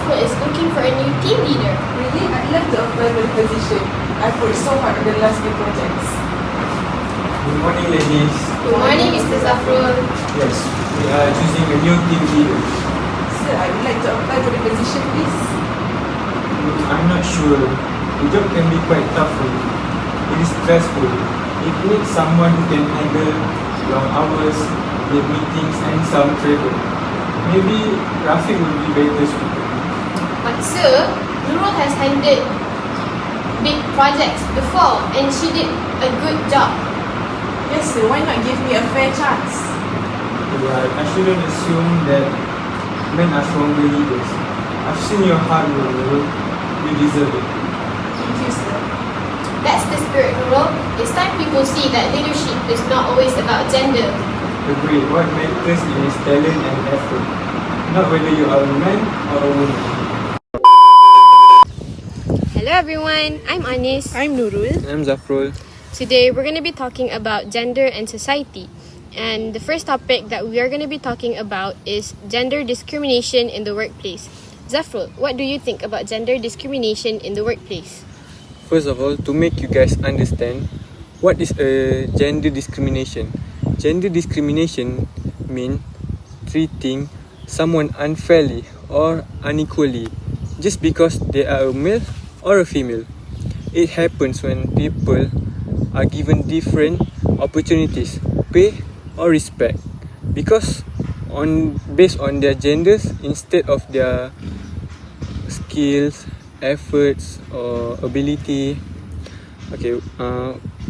Zafrul is looking for a new team leader. Really? I'd love to apply for the position. I've worked so hard on the last few projects. Good morning, ladies. Good morning, Mr. Zafrul. Yes, we are choosing a new team leader. Sir, I would like to apply for the position, please. I'm not sure. The job can be quite tough for you. It is stressful. It needs someone who can handle long hours, late meetings and some travel. Maybe Rafiq would be better suited. But sir, Nurul has handled big projects before and she did a good job. Yes, sir. Why not give me a fair chance? But I shouldn't assume that men are stronger leaders. I've seen your hard work, Nurul. You deserve it. Thank you, sir. That's the spirit, Nurul. It's time people see that leadership is not always about gender. Agree. What matters is talent and effort, not whether you are a man or a woman. Hello everyone, I'm Anis. I'm Nurul. I'm Zafrul. Today we're going to be talking about gender and society. And the first topic that we are going to be talking about is gender discrimination in the workplace. Zafrul, what do you think about gender discrimination in the workplace? First of all, to make you guys understand, what is a gender discrimination? Gender discrimination means treating someone unfairly or unequally just because they are a male or a female. It happens when people are given different opportunities, pay or respect because based on their genders instead of their skills, efforts or ability. Okay,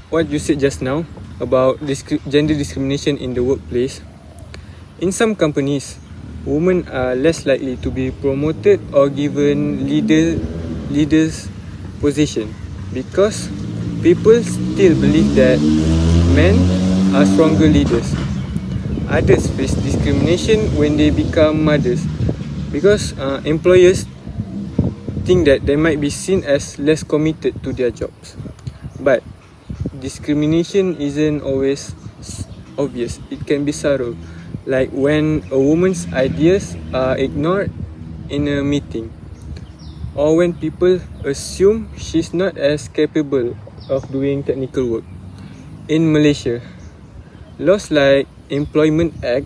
what you said just now about gender discrimination in the workplace. In some companies, women are less likely to be promoted or given leaders position because people still believe that men are stronger leaders. Others face discrimination when they become mothers because employers think that they might be seen as less committed to their jobs. But discrimination isn't always obvious. It can be subtle, like when a woman's ideas are ignored in a meeting, or when people assume she's not as capable of doing technical work. In Malaysia, laws like Employment Act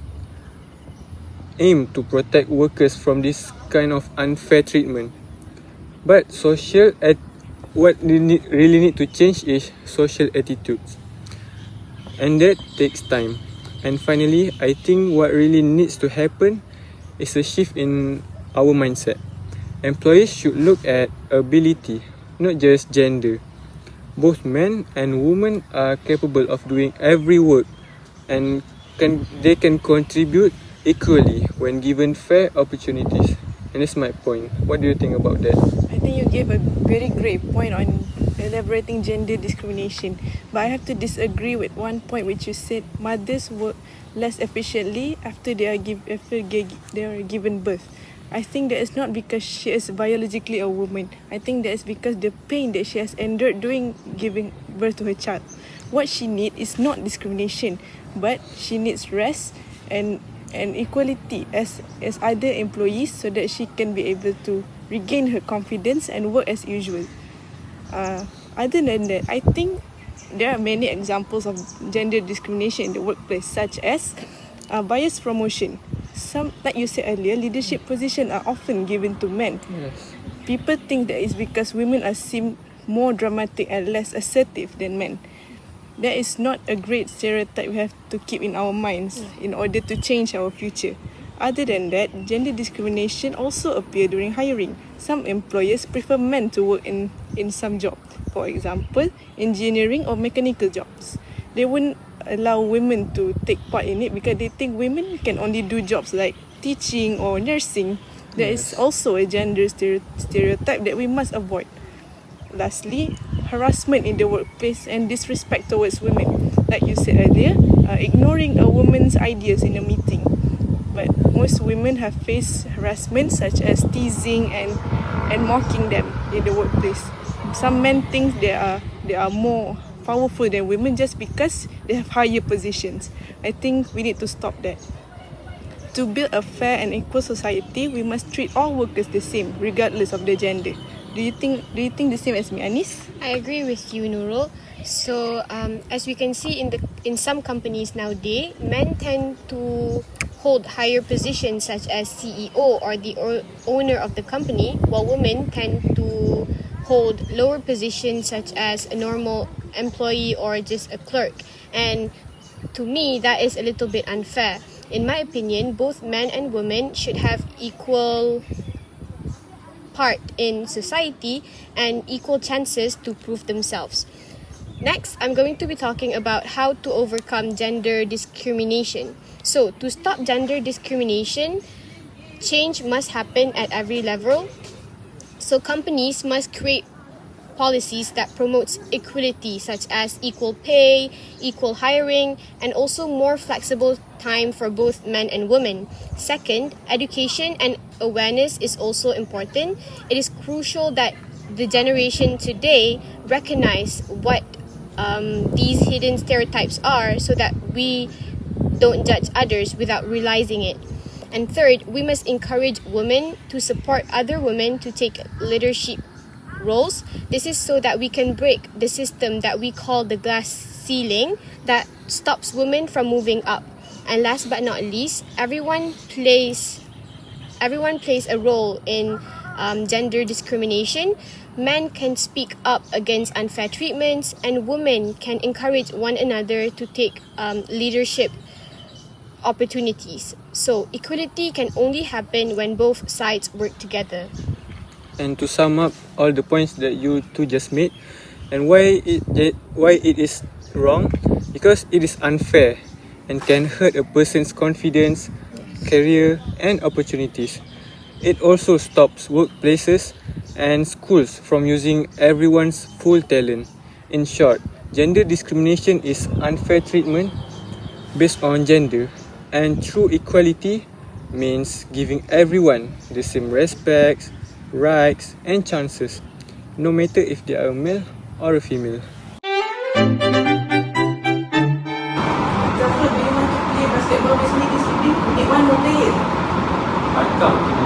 aim to protect workers from this kind of unfair treatment. But what really need to change is social attitudes, and that takes time. And finally, I think what really needs to happen is a shift in our mindset. Employees should look at ability, not just gender. Both men and women are capable of doing every work and they can contribute equally when given fair opportunities. And that's my point. What do you think about that? I think you gave a very great point on elaborating gender discrimination. But I have to disagree with one point which you said mothers work less efficiently after they are given birth. I think that is not because she is biologically a woman. I think that is because the pain that she has endured during giving birth to her child. What she needs is not discrimination, but she needs rest and equality as other employees so that she can be able to regain her confidence and work as usual. Other than that, I think there are many examples of gender discrimination in the workplace, such as biased promotion. Some, like you said earlier, leadership positions are often given to men. Yes. People think that it's because women are seen more dramatic and less assertive than men. That is not a great stereotype we have to keep in our minds in order to change our future. Other than that, gender discrimination also appears during hiring. Some employers prefer men to work in some jobs. For example, engineering or mechanical jobs. They wouldn't allow women to take part in it because they think women can only do jobs like teaching or nursing. There is also a gender stereotype that we must avoid. Lastly, harassment in the workplace and disrespect towards women. Like you said earlier, ignoring a woman's ideas in a meeting. But most women have faced harassment such as teasing and mocking them in the workplace. Some men think they are more powerful than women just because they have higher positions. I think we need to stop that. To build a fair and equal society, we must treat all workers the same, regardless of their gender. Do you think the same as me, Anis? I agree with you, Nurul. So, as we can see in some companies nowadays, men tend to hold higher positions such as CEO or the owner of the company, while women tend to hold lower positions such as a normal employee or just a clerk. And to me, that is a little bit unfair. In my opinion, both men and women should have equal part in society and equal chances to prove themselves. Next, I'm going to be talking about how to overcome gender discrimination. So, to stop gender discrimination, change must happen at every level. So, companies must create policies that promotes equality such as equal pay, equal hiring, and also more flexible time for both men and women. Second, education and awareness is also important. It is crucial that the generation today recognize what these hidden stereotypes are so that we don't judge others without realizing it. And third, we must encourage women to support other women to take leadership roles. This is so that we can break the system that we call the glass ceiling that stops women from moving up. And last but not least, everyone plays a role in gender discrimination. Men can speak up against unfair treatments, and women can encourage one another to take leadership opportunities. So equality can only happen when both sides work together. And to sum up all the points that you two just made, and why it is wrong, because it is unfair and can hurt a person's confidence, career, and opportunities. It also stops workplaces and schools from using everyone's full talent. In short, gender discrimination is unfair treatment based on gender, and true equality means giving everyone the same respect, rights, and chances, no matter if they are a male or a female. Zafrul, do you want to play basketball with me this evening? We need one more player. I come today.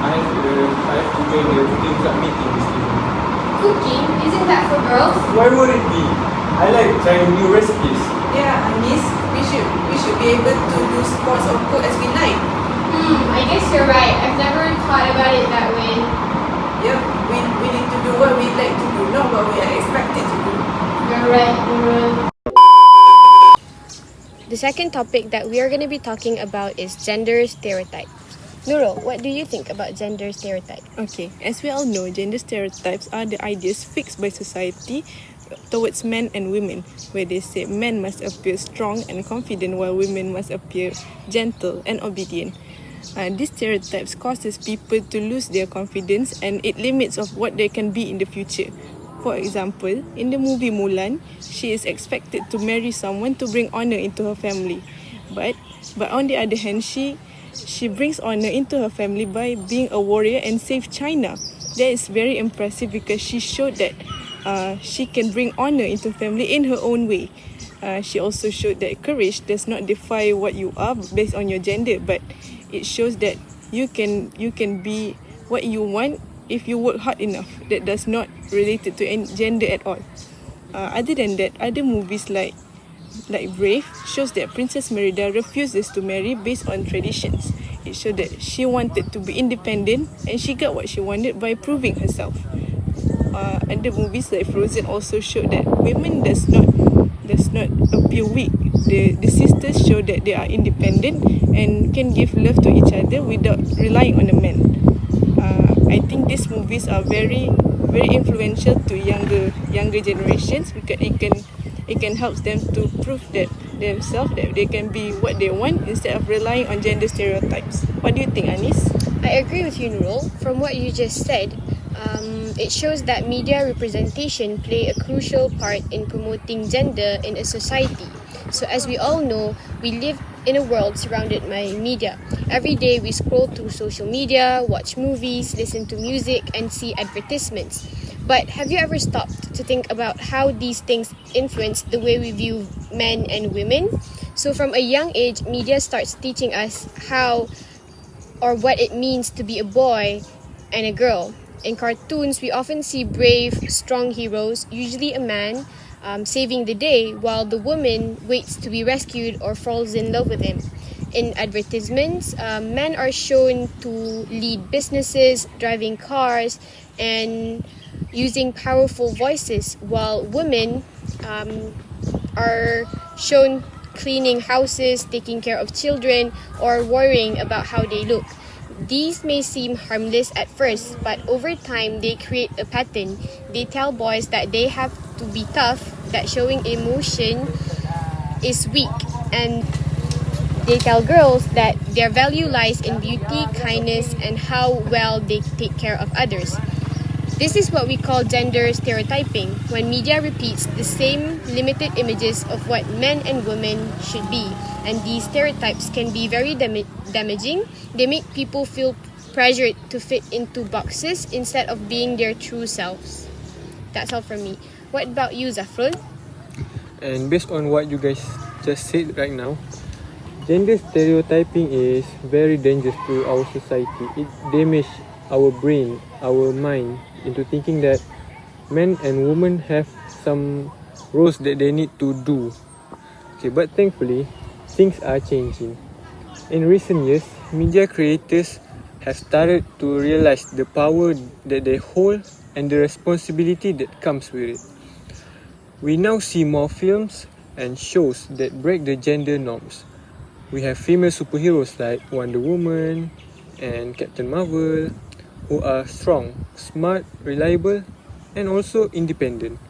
I have to join the cooking club meeting this evening. Cooking? Isn't that for girls? Why would it be? I like trying new recipes. Yeah, Anis, we should be able to do sports or cook as we like. I guess you're right. I've never thought about it that way. Yeah, we need to do what we like to do, not what we are expected to do. You're right, Nurul. The second topic that we are going to be talking about is gender stereotype. Nurul, what do you think about gender stereotype? Okay, as we all know, gender stereotypes are the ideas fixed by society towards men and women, where they say men must appear strong and confident while women must appear gentle and obedient. These stereotypes causes people to lose their confidence, and it limits of what they can be in the future. For example, in the movie Mulan, she is expected to marry someone to bring honor into her family. But on the other hand, she brings honor into her family by being a warrior and save China. That is very impressive because she showed that she can bring honor into family in her own way. She also showed that courage does not define what you are based on your gender, but it shows that you can be what you want if you work hard enough. That does not relate to any gender at all. Other than that, other movies like Brave shows that Princess Merida refuses to marry based on traditions. It showed that she wanted to be independent and she got what she wanted by proving herself. Other movies like Frozen also showed that women does not appear weak. The sisters show that they are independent and can give love to each other without relying on a man. I think these movies are very very influential to younger generations because it can help them to prove that themselves that they can be what they want instead of relying on gender stereotypes. What do you think, Anis? I agree with you, Nurul. From what you just said, it shows that media representation play a crucial part in promoting gender in a society. So as we all know, we live in a world surrounded by media. Every day we scroll through social media, watch movies, listen to music, and see advertisements. But have you ever stopped to think about how these things influence the way we view men and women? So from a young age, media starts teaching us how or what it means to be a boy and a girl. In cartoons, we often see brave, strong heroes, usually a man, saving the day, while the woman waits to be rescued or falls in love with him. In advertisements, men are shown to lead businesses, driving cars, and using powerful voices, while women are shown cleaning houses, taking care of children, or worrying about how they look. These may seem harmless at first, but over time they create a pattern. They tell boys that they have to be tough, that showing emotion is weak, and they tell girls that their value lies in beauty, kindness, and how well they take care of others. This is what we call gender stereotyping, when media repeats the same limited images of what men and women should be. And these stereotypes can be very damaging. They make people feel pressured to fit into boxes instead of being their true selves. That's all from me. What about you, Zafrul? And based on what you guys just said right now, gender stereotyping is very dangerous to our society. It damages our brain, our mind, into thinking that men and women have some roles that they need to do. Okay, but thankfully, things are changing. In recent years, media creators have started to realize the power that they hold and the responsibility that comes with it. We now see more films and shows that break the gender norms. We have female superheroes like Wonder Woman and Captain Marvel, who are strong, smart, reliable, and also independent.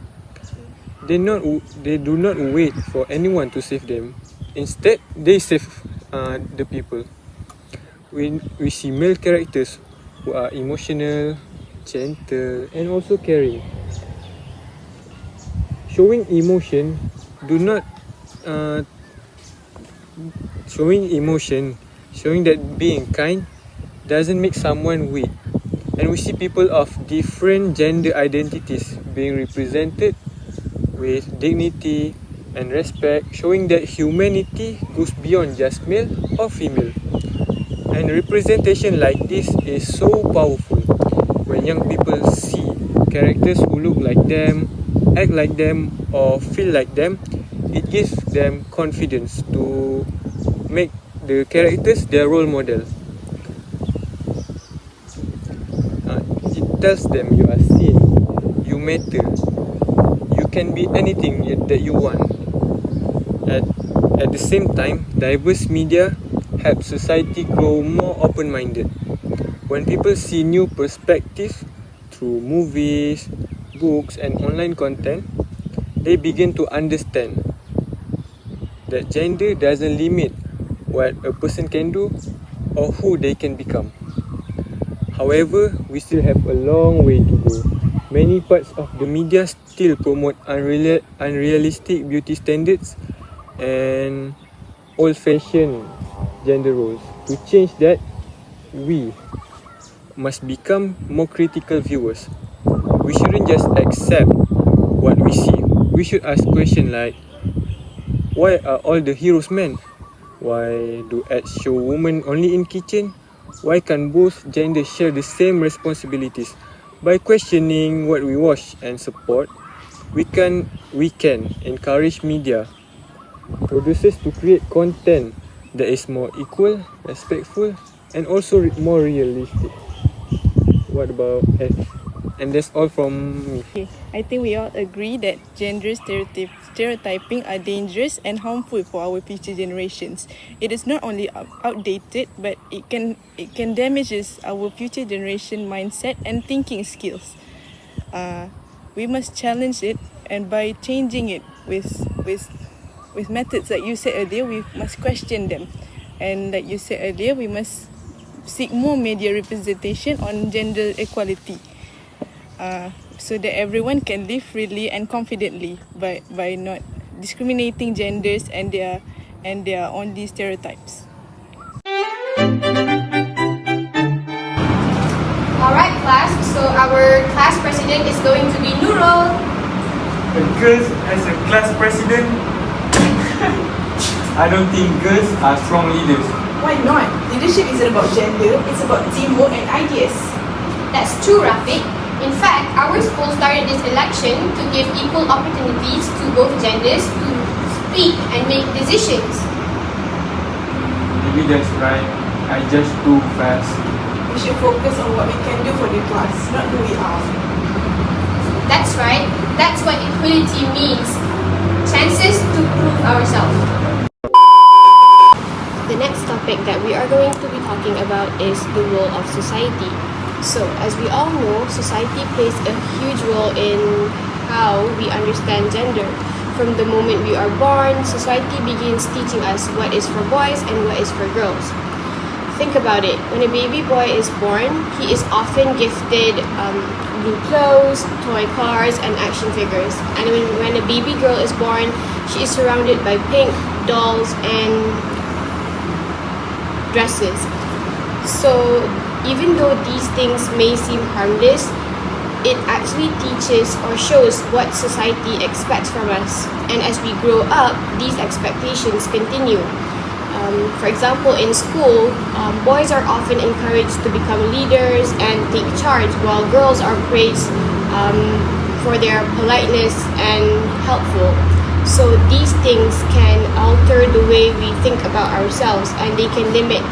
They do not wait for anyone to save them. Instead, they save the people. We see male characters who are emotional, gentle, and also caring. Showing emotion do not showing that being kind doesn't make someone weak. And we see people of different gender identities being represented with dignity and respect, showing that humanity goes beyond just male or female. And representation like this is so powerful. When young people see characters who look like them, act like them, or feel like them, it gives them confidence to make the characters their role model. It tells them you are seen, you matter, you can be anything that you want. At the same time, diverse media helps society grow more open-minded. When people see new perspectives through movies, books, and online content, they begin to understand that gender doesn't limit what a person can do or who they can become. However, we still have a long way to go. Many parts of the media still promote unrealistic beauty standards and old-fashioned gender roles. To change that, we must become more critical viewers. We shouldn't just accept what we see. We should ask questions like, why are all the heroes men? Why do ads show women only in kitchen? Why can't both genders share the same responsibilities? By questioning what we watch and support, we can encourage media producers to create content that is more equal, respectful, and also more realistic. What about F? And that's all from me. Okay, I think we all agree that gender stereotyping are dangerous and harmful for our future generations. It is not only outdated, but it can damages our future generation mindset and thinking skills. We must challenge it, and by changing it with methods like you said earlier, we must question them. And like you said earlier, we must seek more media representation on gender equality. So that everyone can live freely and confidently by not discriminating genders and their only stereotypes. Alright, class. So our class president president is going to be Nurul. Girls as a class president? I don't think girls are strong leaders. Why not? Leadership isn't about gender, it's about teamwork and ideas. That's true, Rafiq. In fact, our school started this election to give equal opportunities to both genders to speak and make decisions. Maybe that's right. I just too fast. We should focus on what we can do for the class, not who we are. That's right. That's what equality means. Chances to prove ourselves. The next topic that we are going to be talking about is the role of society. So, as we all know, society plays a huge role in how we understand gender. From the moment we are born, society begins teaching us what is for boys and what is for girls. Think about it. When a baby boy is born, he is often gifted blue clothes, toy cars, and action figures. And when a baby girl is born, she is surrounded by pink dolls and dresses. So even though these things may seem harmless, it actually teaches or shows what society expects from us. And as we grow up, these expectations continue. For example, in school, boys are often encouraged to become leaders and take charge, while girls are praised for their politeness and helpful. So these things can alter the way we think about ourselves, and they can limit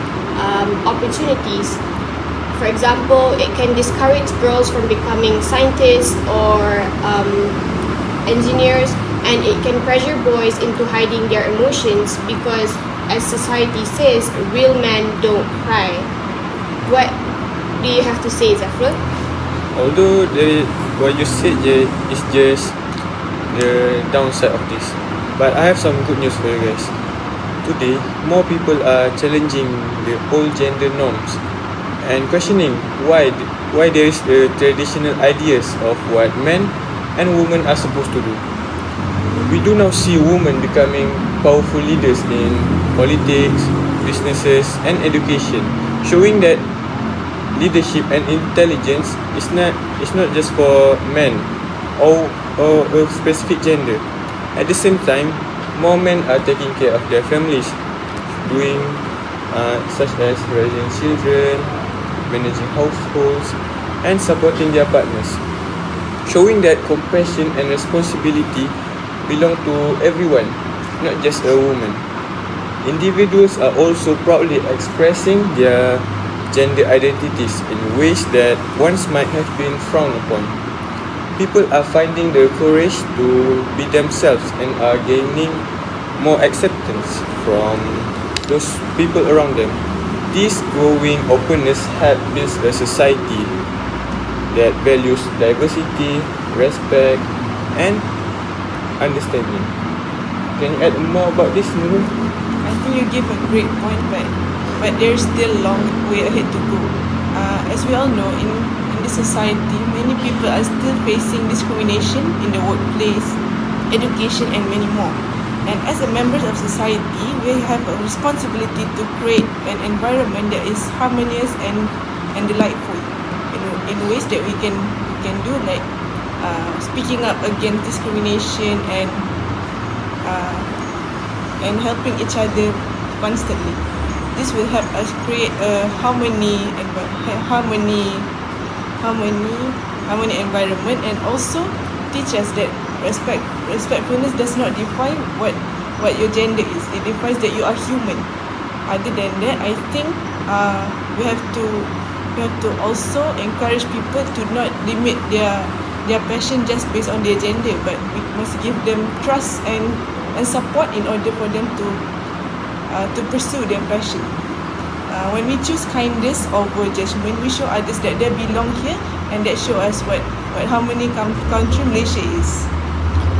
opportunities. For example, it can discourage girls from becoming scientists or engineers, and it can pressure boys into hiding their emotions because, as society says, real men don't cry. What do you have to say, Zafrul? Although what you said is just the downside of this, but I have some good news for you guys. Today, more people are challenging the old gender norms and questioning why there is the traditional ideas of what men and women are supposed to do. We do now see women becoming powerful leaders in politics, businesses, and education, showing that leadership and intelligence is not just for men or a specific gender. At the same time, more men are taking care of their families, doing such as raising children, managing households, and supporting their partners, showing that compassion and responsibility belong to everyone, not just a woman. Individuals are also proudly expressing their gender identities in ways that once might have been frowned upon. People are finding the courage to be themselves and are gaining more acceptance from those people around them. This growing openness helps build a society that values diversity, respect, and understanding. Can you add more about this, Nurul? I think you give a great point, but there's still a long way ahead to go. As we all know, in this society, many people are still facing discrimination in the workplace, education, and many more. And as a members of society, we have a responsibility to create an environment that is harmonious and delightful in ways that we can do, like speaking up against discrimination and helping each other constantly. This will help us create a harmony environment, and also teach us that respectfulness does not define what your gender is. It defines that you are human. Other than that, I think we have to also encourage people to not limit their passion just based on their gender, but we must give them trust and support in order for them to pursue their passion. When we choose kindness over judgment, we show others that they belong here, and that show us what harmony country Malaysia is.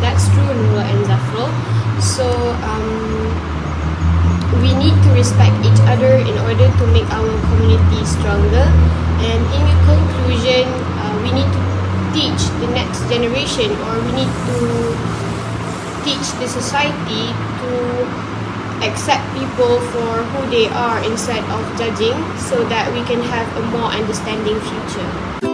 That's true, Nurul and Zafrul. So we need to respect each other in order to make our community stronger. And in conclusion, we need to teach the next generation, or we need to teach the society to accept people for who they are instead of judging, so that we can have a more understanding future.